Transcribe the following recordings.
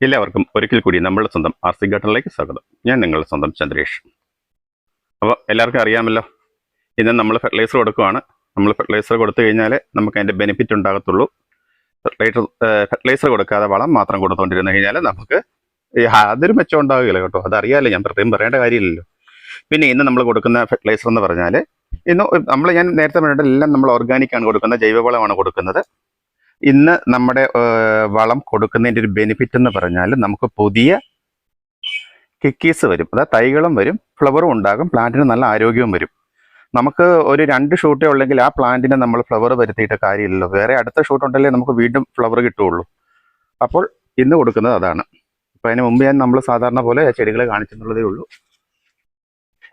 എല്ലാവർക്കും ഒരിക്കൽ കൂടി നമ്മളുടെ സ്വന്തം ആർ.സി. ഗാർഡനിലേക്ക് സ്വാഗതം. ഞാൻ നിങ്ങളുടെ സ്വന്തം ചന്ദ്രേഷ്. അപ്പോൾ എല്ലാവർക്കും അറിയാമല്ലോ, ഇന്ന് നമ്മൾ ഫെർട്ടിലൈസർ കൊടുക്കുകയാണ്. നമ്മൾ ഫെർട്ടിലൈസർ കൊടുത്തു കഴിഞ്ഞാൽ നമുക്ക് അതിൻ്റെ ബെനിഫിറ്റ് ഉണ്ടാകത്തുള്ളൂ. ഫെർട്ടിലൈസർ കൊടുക്കാതെ വളം മാത്രം കൊടുത്തുകൊണ്ടിരുന്നു കഴിഞ്ഞാൽ നമുക്ക് യാതൊരു മെച്ചം ഉണ്ടാവുകയില്ല കേട്ടോ. അതറിയാമല്ലോ, ഞാൻ പ്രത്യേകം പറയേണ്ട കാര്യമില്ലല്ലോ. പിന്നെ ഇന്ന് നമ്മൾ കൊടുക്കുന്ന ഫെർട്ടിലൈസർ എന്ന് പറഞ്ഞാൽ ഞാൻ നേരത്തെ പറഞ്ഞിട്ട് എല്ലാം നമ്മൾ ഓർഗാനിക്കാണ് കൊടുക്കുന്നത്, ജൈവവളമാണ് കൊടുക്കുന്നത്. ഇന്ന് നമ്മുടെ വളം കൊടുക്കുന്നതിൻ്റെ ഒരു ബെനിഫിറ്റ് എന്ന് പറഞ്ഞാൽ നമുക്ക് പുതിയ കിക്കീസ് വരും, അതായത് തൈകളും വരും, ഫ്ലവറും ഉണ്ടാകും, പ്ലാന്റിന് നല്ല ആരോഗ്യവും വരും. നമുക്ക് ഒരു 2 ഷൂട്ടേ ഉള്ളെങ്കിൽ ആ പ്ലാന്റിന് നമ്മൾ ഫ്ലവർ വരുത്തിയിട്ട് കാര്യമില്ലല്ലോ. വേറെ അടുത്ത ഷൂട്ട് ഉണ്ടല്ലേ നമുക്ക് വീണ്ടും ഫ്ലവർ കിട്ടുകയുള്ളൂ. അപ്പോൾ ഇന്ന് കൊടുക്കുന്നത് അതാണ്. അപ്പോൾ അതിന് മുമ്പ് നമ്മൾ സാധാരണ പോലെ ചെടികളെ കാണിച്ചെന്നുള്ളതേ ഉള്ളൂ.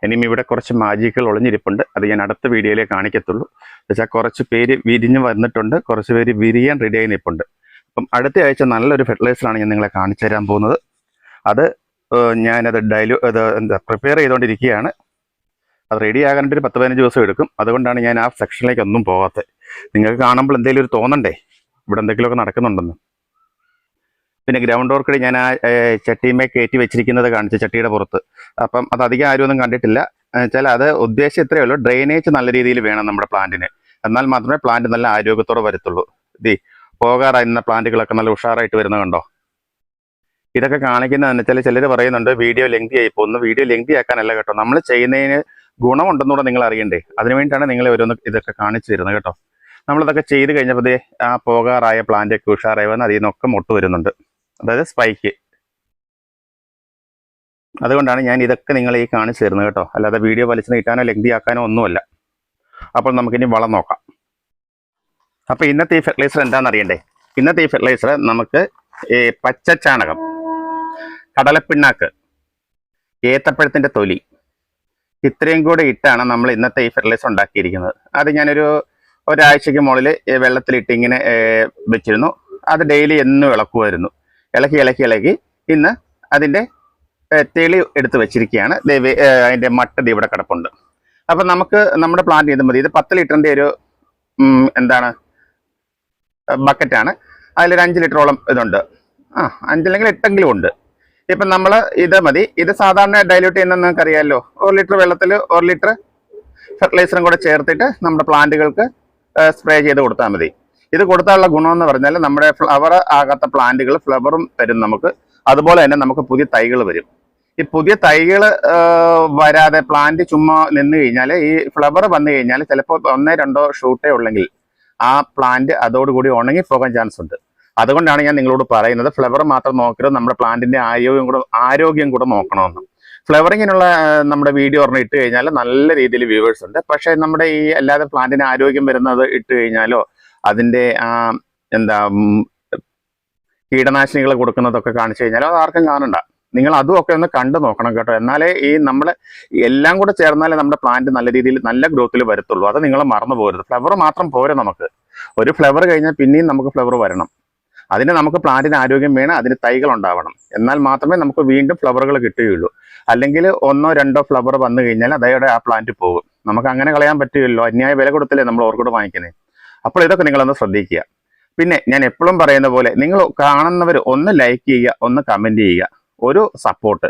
ഇനിയും ഇവിടെ കുറച്ച് മാജിക്കുകൾ ഒളിഞ്ഞിരിപ്പുണ്ട്, അത് ഞാൻ അടുത്ത വീഡിയോയിലേ കാണിക്കത്തുള്ളൂ. എന്നുവെച്ചാൽ കുറച്ച് പേര് വിരിഞ്ഞ് വന്നിട്ടുണ്ട്, കുറച്ച് പേര് വിരിയാൻ റെഡി ആയി നിൽപ്പുണ്ട്. അപ്പം അടുത്ത ആഴ്ച നല്ലൊരു ഫെർട്ടിലൈസറാണ് ഞാൻ നിങ്ങളെ കാണിച്ചു തരാൻ പോകുന്നത്. അത് ഞാനത് പ്രിപ്പയർ ചെയ്തുകൊണ്ടിരിക്കുകയാണ്. അത് റെഡി ആകാനായിട്ട് ഒരു 10-15 ദിവസം എടുക്കും. അതുകൊണ്ടാണ് ഞാൻ ആ സെക്ഷനിലേക്ക് ഒന്നും പോകാത്തത്. നിങ്ങൾക്ക് കാണുമ്പോൾ എന്തെങ്കിലും ഒരു തോന്നണ്ടേ ഇവിടെ എന്തെങ്കിലുമൊക്കെ നടക്കുന്നുണ്ടെന്ന്. പിന്നെ ഗ്രൗണ്ട് ഓർക്കിഡ് ഞാൻ ആ ചട്ടിമേ കയറ്റി വെച്ചിരിക്കുന്നത് കാണിച്ചു, ചട്ടിയുടെ പുറത്ത്. അപ്പം അത് അധികം ആരും ഒന്നും കണ്ടിട്ടില്ല. വെച്ചാൽ അത് ഉദ്ദേശം ഇത്രയേ ഉള്ളൂ, ഡ്രെയിനേജ് നല്ല രീതിയിൽ വേണം നമ്മുടെ പ്ലാന്റിന്. എന്നാൽ മാത്രമേ പ്ലാന്റ് നല്ല ആരോഗ്യത്തോടെ വരത്തുള്ളൂ. പോകാറായിരുന്ന പ്ലാന്റുകളൊക്കെ നല്ല ഉഷാറായിട്ട് വരുന്നത് കണ്ടോ. ഇതൊക്കെ കാണിക്കുന്നതെന്ന് വെച്ചാൽ ചിലർ പറയുന്നുണ്ട് വീഡിയോ ലെങ്തി ആയി പോകുന്നു. വീഡിയോ ലെങ്തി ആക്കാനല്ല കേട്ടോ, നമ്മൾ ചെയ്യുന്നതിന് ഗുണമുണ്ടെന്നൂടെ നിങ്ങൾ അറിയണ്ടേ. അതിനുവേണ്ടിയിട്ടാണ് നിങ്ങൾ ഓരോന്ന് ഇതൊക്കെ കാണിച്ചു തരുന്നത് കേട്ടോ. നമ്മളിതൊക്കെ ചെയ്ത് കഴിഞ്ഞപ്പോൾ ആ പോകാറായ പ്ലാന്റൊക്കെ ഉഷാറായി വന്ന് അതിൽ നിന്നൊക്കെ മുട്ട് വരുന്നുണ്ട്, അതായത് സ്പൈക്ക്. അതുകൊണ്ടാണ് ഞാൻ ഇതൊക്കെ നിങ്ങളെ ഈ കാണിച്ചു തരുന്നത് കേട്ടോ. അല്ലാതെ വീഡിയോ വലിച്ചു നീട്ടാനോ ലെങ്തി ആക്കാനോ ഒന്നുമല്ല. അപ്പോൾ നമുക്കിനി വളം നോക്കാം. അപ്പോൾ ഇന്നത്തെ ഈ ഫെർട്ടിലൈസർ എന്താണെന്ന് അറിയണ്ടേ. ഇന്നത്തെ ഈ ഫെർട്ടിലൈസർ നമുക്ക് പച്ചച്ചാണകം, കടലപ്പിണ്ണാക്ക്, ഏത്തപ്പഴത്തിൻ്റെ തൊലി, ഇത്രയും കൂടെ ഇട്ടാണ് നമ്മൾ ഇന്നത്തെ ഈ ഫെർട്ടിലൈസർ ഉണ്ടാക്കിയിരിക്കുന്നത്. അത് ഞാനൊരു ഒരാഴ്ചയ്ക്ക് മുകളിൽ വെള്ളത്തിലിട്ട് ഇങ്ങനെ വെച്ചിരുന്നു. അത് ഡെയിലി എന്നും ഇളക്കുമായിരുന്നു. ഇളക്കി ഇന്ന് അതിൻ്റെ തെളി എടുത്ത് വെച്ചിരിക്കുകയാണ്. അതിൻ്റെ മട്ടത് ഇവിടെ കിടപ്പുണ്ട്. അപ്പം നമുക്ക് നമ്മുടെ പ്ലാന്റ് ചെയ്ത് മതി. ഇത് 10 ലിറ്ററിൻ്റെ ഒരു ബക്കറ്റാണ്. അതിലൊരു 5 ലിറ്ററോളം ഇതുണ്ട്. 5 അല്ലെങ്കിൽ 8എങ്കിലും ഉണ്ട്. ഇപ്പം നമ്മൾ ഇത് മതി. ഇത് സാധാരണ ഡൈല്യൂട്ട് ചെയ്യുന്ന നിങ്ങൾക്ക് അറിയാമല്ലോ. 1 ലിറ്റർ വെള്ളത്തിൽ 1 ലിറ്റർ ഫെർട്ടിലൈസറും കൂടെ ചേർത്തിട്ട് നമ്മുടെ പ്ലാന്റുകൾക്ക് സ്പ്രേ ചെയ്ത് കൊടുത്താൽ മതി. ഇത് കൊടുത്താലുള്ള ഗുണമെന്ന് പറഞ്ഞാൽ നമ്മുടെ ഫ്ലവർ ആകാത്ത പ്ലാന്റുകൾ ഫ്ലവറും തരും നമുക്ക്. അതുപോലെ തന്നെ നമുക്ക് പുതിയ തൈകൾ വരും. ഈ പുതിയ തൈകൾ വരാതെ പ്ലാന്റ് ചുമ്മാ നിന്ന് കഴിഞ്ഞാൽ, ഈ ഫ്ലവർ വന്നു കഴിഞ്ഞാൽ ചിലപ്പോൾ 1-2 ഷൂട്ടേ ഉള്ളെങ്കിൽ ആ പ്ലാന്റ് അതോടുകൂടി ഉണങ്ങിപ്പോകാൻ ചാൻസ് ഉണ്ട്. അതുകൊണ്ടാണ് ഞാൻ നിങ്ങളോട് പറയുന്നത് ഫ്ലവർ മാത്രം നോക്കരുത്, നമ്മുടെ പ്ലാന്റിന്റെ ആരോഗ്യം കൂടെ നോക്കണമെന്ന്. ഫ്ലവറിങ്ങിനുള്ള നമ്മുടെ വീഡിയോ ഒരെണ്ണം ഇട്ട് കഴിഞ്ഞാൽ നല്ല രീതിയിൽ വ്യൂവേഴ്സ് ഉണ്ട്. പക്ഷേ നമ്മുടെ ഈ അല്ലാതെ പ്ലാന്റിന് ആരോഗ്യം വരുന്നത് ഇട്ട് കഴിഞ്ഞാലോ അതിൻ്റെ കീടനാശിനികൾ കൊടുക്കുന്നതൊക്കെ കാണിച്ചു കഴിഞ്ഞാലോ അത് ആർക്കും കാണണ്ട. നിങ്ങൾ അതും ഒക്കെ ഒന്ന് കണ്ടു നോക്കണം കേട്ടോ. എന്നാലേ ഈ നമ്മൾ എല്ലാം കൂടെ ചേർന്നാലേ നമ്മുടെ പ്ലാന്റ് നല്ല രീതിയിൽ നല്ല ഗ്രോത്തിൽ വരത്തുള്ളൂ. അത് നിങ്ങൾ മറന്നു പോകരുത്. ഫ്ലവർ മാത്രം പോരെ, നമുക്ക് ഒരു ഫ്ലവർ കഴിഞ്ഞാൽ പിന്നെയും നമുക്ക് ഫ്ലവർ വരണം. അതിന് നമുക്ക് പ്ലാന്റിന് ആരോഗ്യം വേണം, അതിന് തൈകൾ ഉണ്ടാവണം. എന്നാൽ മാത്രമേ നമുക്ക് വീണ്ടും ഫ്ലവറുകൾ കിട്ടുകയുള്ളൂ. അല്ലെങ്കിൽ 1-2 ഫ്ലവർ വന്നു കഴിഞ്ഞാൽ അതോടെ ആ പ്ലാന്റ് പോകും. നമുക്ക് അങ്ങനെ കളയാൻ പറ്റുമല്ലോ. അന്യായ വില കൊടുത്തല്ലേ നമ്മൾ ഓർക്കിഡ് വാങ്ങിക്കുന്നത്. അപ്പോൾ ഇതൊക്കെ നിങ്ങളൊന്ന് ശ്രദ്ധിക്കുക. പിന്നെ ഞാൻ എപ്പോഴും പറയുന്ന പോലെ നിങ്ങൾ കാണുന്നവർ ഒന്ന് ലൈക്ക് ചെയ്യുക, ഒന്ന് കമൻറ്റ് ചെയ്യുക, ഒരു സപ്പോർട്ട്.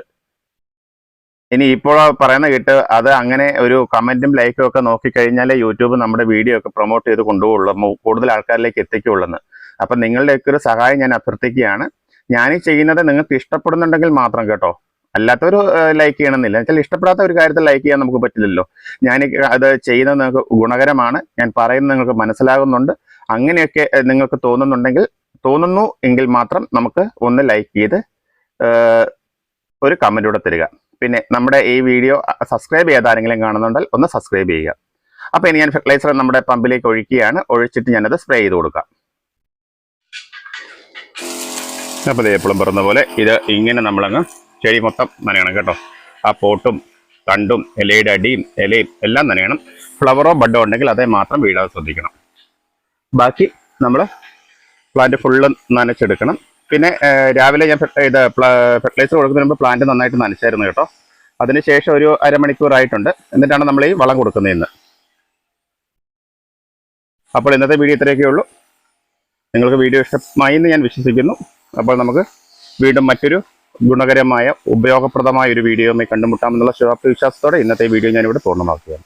ഇനി ഇപ്പോൾ പറയുന്ന കേട്ട് അത് അങ്ങനെ ഒരു കമൻറ്റും ലൈക്കും ഒക്കെ നോക്കിക്കഴിഞ്ഞാൽ യൂട്യൂബ് നമ്മുടെ വീഡിയോ ഒക്കെ പ്രൊമോട്ട് ചെയ്ത് കൊണ്ടുപോകുള്ളൂ, കൂടുതൽ ആൾക്കാരിലേക്ക് എത്തിക്കുള്ളൂ. അപ്പം നിങ്ങളുടെയൊക്കെ ഒരു സഹായം ഞാൻ അഭ്യർത്ഥിക്കുകയാണ്. ഞാൻ ചെയ്യുന്നത് നിങ്ങൾക്ക് ഇഷ്ടപ്പെടുന്നുണ്ടെങ്കിൽ മാത്രം കേട്ടോ, അല്ലാത്തവർ ലൈക്ക് ചെയ്യണമെന്നില്ല. എന്നുവെച്ചാൽ ഇഷ്ടപ്പെടാത്ത ഒരു കാര്യത്തിൽ ലൈക്ക് ചെയ്യാൻ നമുക്ക് പറ്റില്ലല്ലോ. ഞാൻ അത് ചെയ്യുന്നത് നിങ്ങൾക്ക് ഗുണകരമാണ്, ഞാൻ പറയുന്നത് നിങ്ങൾക്ക് മനസ്സിലാകുന്നുണ്ട്, അങ്ങനെയൊക്കെ നിങ്ങൾക്ക് തോന്നുന്നു എങ്കിൽ മാത്രം നമുക്ക് ഒന്ന് ലൈക്ക് ചെയ്ത് ഒരു കമൻ്റ് കൂടെ തരിക. പിന്നെ നമ്മുടെ ഈ വീഡിയോ സബ്സ്ക്രൈബ് ചെയ്ത് ആരെങ്കിലും കാണുന്നുണ്ടെങ്കിൽ ഒന്ന് സബ്സ്ക്രൈബ് ചെയ്യുക. അപ്പോൾ ഇനി ഞാൻ ഫെർട്ടിലൈസർ നമ്മുടെ പമ്പിലേക്ക് ഒഴിക്കുകയാണ്. ഒഴിച്ചിട്ട് ഞാനത് സ്പ്രേ ചെയ്ത് കൊടുക്കാം. അപ്പോൾ എപ്പോഴും പറഞ്ഞ പോലെ ഇത് ഇങ്ങനെ നമ്മളങ്ങ് ചെടി മൊത്തം നനയണം കേട്ടോ. ആ പോട്ടും തണ്ടും ഇലയുടെ അടിയും ഇലയും എല്ലാം നനയണം. ഫ്ലവറോ ബഡോ ഉണ്ടെങ്കിൽ അതേ മാത്രം വീഴാതെ ശ്രദ്ധിക്കണം. ബാക്കി നമ്മൾ പ്ലാന്റ് ഫുള്ള് നനച്ചെടുക്കണം. പിന്നെ രാവിലെ ഞാൻ ഫെർട്ടിലൈസർ കൊടുക്കുന്നതിന് മുമ്പ് പ്ലാന്റ് നന്നായിട്ട് നനച്ചായിരുന്നു കേട്ടോ. അതിനുശേഷം ഒരു അരമണിക്കൂറായിട്ടുണ്ട്. എന്നിട്ടാണ് നമ്മൾ ഈ വളം കൊടുക്കുന്നതെന്ന്. അപ്പോൾ ഇന്നത്തെ വീഡിയോ ഇത്രയൊക്കെ ഉള്ളൂ. നിങ്ങൾക്ക് വീഡിയോ ഇഷ്ടമായി എന്ന് ഞാൻ വിശ്വസിക്കുന്നു. അപ്പോൾ നമുക്ക് വീണ്ടും മറ്റൊരു ഗുണകരമായ ഉപയോഗപ്രദമായ ഒരു വീഡിയോയുമായി കണ്ടുമുട്ടാമെന്നുള്ള ശുഭാപ്തി വിശ്വാസത്തോടെ ഇന്നത്തെ വീഡിയോ ഞാനിവിടെ പൂർണ്ണമാക്കുകയാണ്.